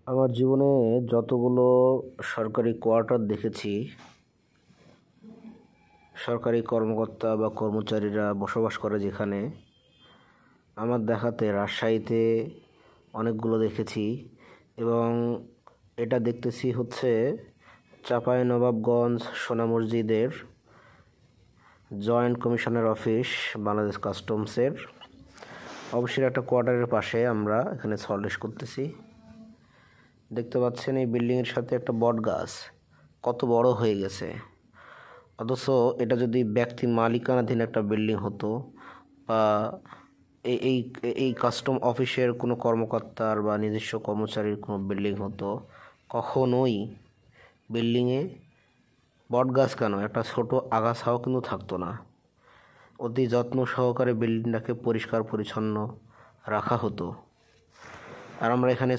আমার জীবনে যতগুলো সরকারি কোয়ার্টার দেখেছি, সরকারি কর্মকর্তা বা কর্মচারীরা বসবাস করে যেখানে, আমার দেখাতে রাজশাহীতে অনেকগুলো দেখেছি এবং এটা দেখতেছি হচ্ছে চাঁপাইনবাবগঞ্জ সোনা মসজিদের জয়েন্ট কমিশনার অফিস বাংলাদেশ কাস্টমসের অবশ্যই একটা কোয়ার্টারের পাশে আমরা এখানে সলিড করতেছি। দেখতে পাচ্ছেন এই বিল্ডিংয়ের সাথে একটা বট গাছ কত বড় হয়ে গেছে, অথচ এটা যদি ব্যক্তি মালিকানাধীন একটা বিল্ডিং হতো বা এই এই এই কাস্টম অফিসের কোনো কর্মকর্তার বা নিজস্ব কর্মচারীর কোনো বিল্ডিং হতো, কখনোই বিল্ডিংয়ে বট গাছ কেন একটা ছোট আগাছাও কিন্তু থাকতো না। অতি যত্ন সহকারে বিল্ডিংটাকে পরিষ্কার পরিচ্ছন্ন রাখা হতো। আর আমরা এখানে